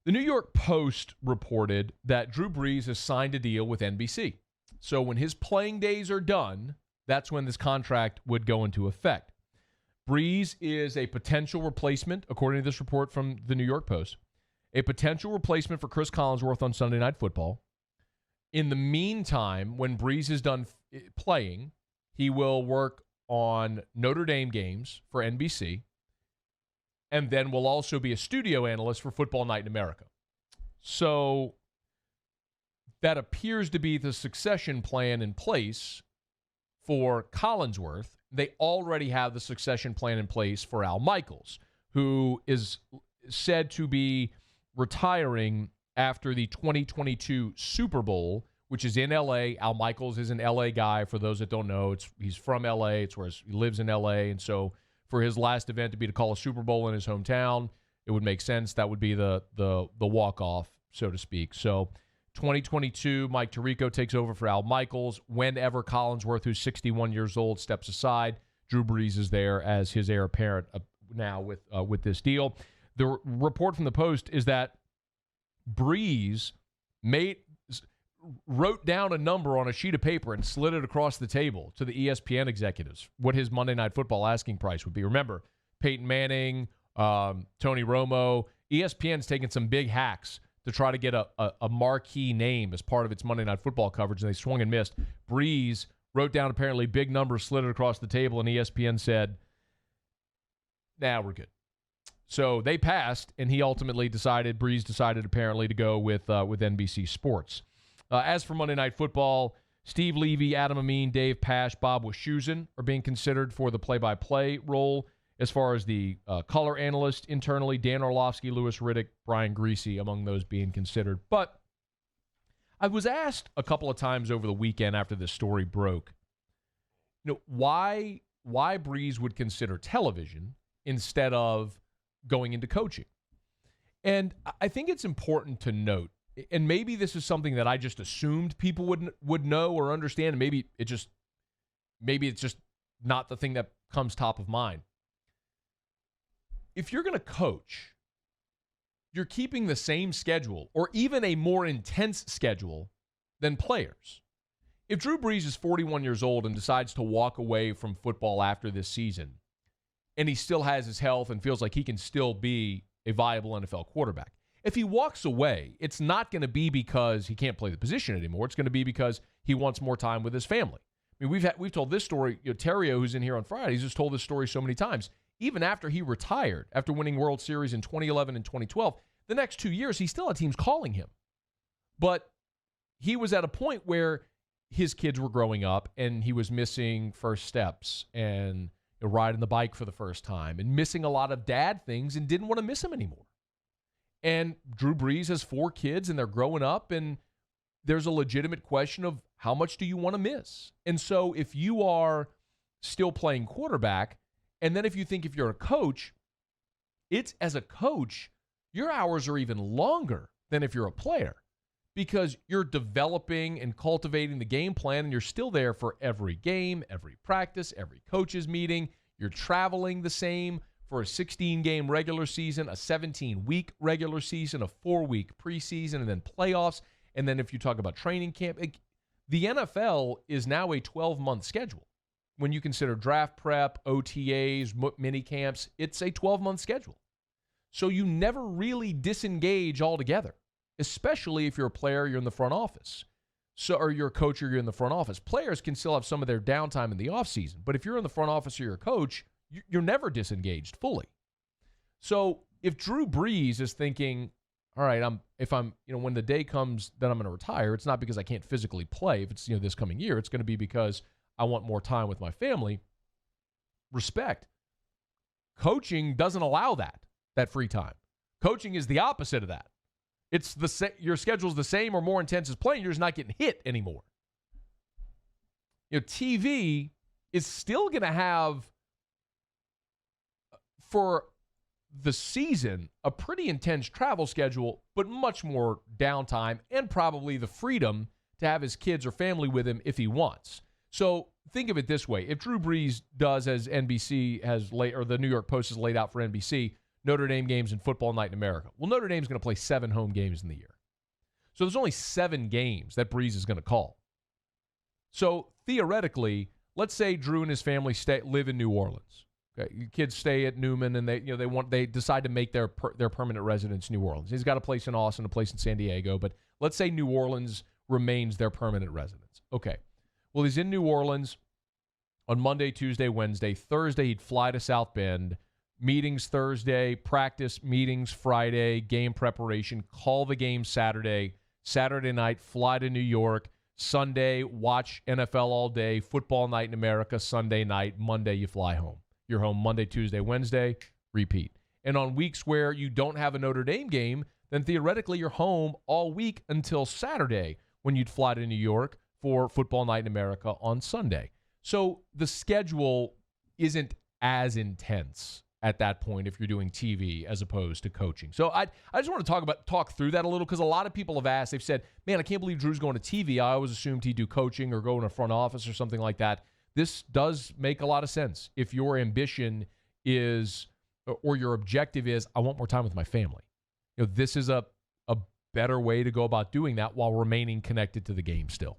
The New York Post reported that Drew Brees has signed a deal with NBC. So when his playing days are done, that's when this contract would go into effect. Brees is a potential replacement, according to this report from the New York Post, a potential replacement for Chris Collinsworth on Sunday Night Football. In the meantime, when Brees is done playing, he will work on Notre Dame games for NBC, and then will also be a studio analyst for Football Night in America. So that appears to be the succession plan in place for Collinsworth. They already have the succession plan in place for Al Michaels, who is said to be retiring after the 2022 Super Bowl, which is in L.A. Al Michaels is an L.A. guy. For those that don't know, he's from L.A. It's where he lives in L.A., and so for his last event to be to call a Super Bowl in his hometown, it would make sense. That would be the walk-off, so to speak. So 2022, Mike Tirico takes over for Al Michaels. Whenever Collinsworth, who's 61 years old, steps aside, Drew Brees is there as his heir apparent now with this deal. The report from the Post is that Brees wrote down a number on a sheet of paper and slid it across the table to the ESPN executives, what his Monday Night Football asking price would be. Remember, Peyton Manning, Tony Romo, ESPN's taken some big hacks to try to get a marquee name as part of its Monday Night Football coverage, and they swung and missed. Brees wrote down apparently big numbers, slid it across the table, and ESPN said, nah, we're good. So they passed, and Brees decided apparently to go with NBC Sports. As for Monday Night Football, Steve Levy, Adam Amin, Dave Pasch, Bob Wischusen are being considered for the play-by-play role. As far as the color analyst internally, Dan Orlovsky, Louis Riddick, Brian Greasy, among those being considered. But I was asked a couple of times over the weekend after this story broke, why Brees would consider television instead of going into coaching. And I think it's important to note, and maybe this is something that I just assumed people would know or understand, and maybe it's just not the thing that comes top of mind. If you're going to coach, you're keeping the same schedule or even a more intense schedule than players. If Drew Brees is 41 years old and decides to walk away from football after this season, and he still has his health and feels like he can still be a viable NFL quarterback, if he walks away, it's not going to be because he can't play the position anymore. It's going to be because he wants more time with his family. I mean, we've told this story. Terrio, who's in here on Friday, he's just told this story so many times. Even after he retired, after winning World Series in 2011 and 2012, the next 2 years, he still had teams calling him. But he was at a point where his kids were growing up, and he was missing first steps and riding the bike for the first time and missing a lot of dad things and didn't want to miss him anymore. And Drew Brees has 4 kids, and they're growing up, and there's a legitimate question of how much do you want to miss? And so if you are still playing quarterback, and then if you're a coach, it's as a coach, your hours are even longer than if you're a player because you're developing and cultivating the game plan, and you're still there for every game, every practice, every coach's meeting. You're traveling the same for a 16-game regular season, a 17-week regular season, a 4-week preseason, and then playoffs. And then if you talk about training camp, the NFL is now a 12-month schedule. When you consider draft prep, OTAs, mini camps, it's a 12-month schedule. So you never really disengage altogether, especially if you're a player, you're in the front office. Or you're a coach, or you're in the front office. Players can still have some of their downtime in the offseason, but if you're in the front office or you're a coach, you're never disengaged fully. So if Drew Brees is thinking, all right, when the day comes that I'm going to retire, it's not because I can't physically play. If it's, this coming year, it's going to be because I want more time with my family. Respect. Coaching doesn't allow that free time. Coaching is the opposite of that. It's your schedule's the same or more intense as playing. You're just not getting hit anymore. TV is still going to have, for the season, a pretty intense travel schedule, but much more downtime and probably the freedom to have his kids or family with him if he wants. So think of it this way. If Drew Brees does as NBC has laid, or the New York Post has laid out for NBC, Notre Dame games and football night in America. Well, Notre Dame's going to play 7 home games in the year. So there's only 7 games that Brees is going to call. So theoretically, let's say Drew and his family live in New Orleans. Okay, kids stay at Newman, and they decide to make their permanent residence New Orleans. He's got a place in Austin, a place in San Diego, but let's say New Orleans remains their permanent residence. Okay, well, he's in New Orleans on Monday, Tuesday, Wednesday. Thursday, he'd fly to South Bend. Meetings Thursday, practice, meetings Friday, game preparation, call the game Saturday. Saturday night, fly to New York. Sunday, watch NFL all day. Football night in America, Sunday night. Monday, you fly home. You're home Monday, Tuesday, Wednesday, repeat. And on weeks where you don't have a Notre Dame game, then theoretically you're home all week until Saturday when you'd fly to New York for football night in America on Sunday. So the schedule isn't as intense at that point if you're doing TV as opposed to coaching. So I just want to talk through that a little, because a lot of people have asked, they've said, man, I can't believe Drew's going to TV. I always assumed he'd do coaching or go in a front office or something like that. This does make a lot of sense if your ambition is, or your objective is, I want more time with my family. This is a better way to go about doing that while remaining connected to the game still.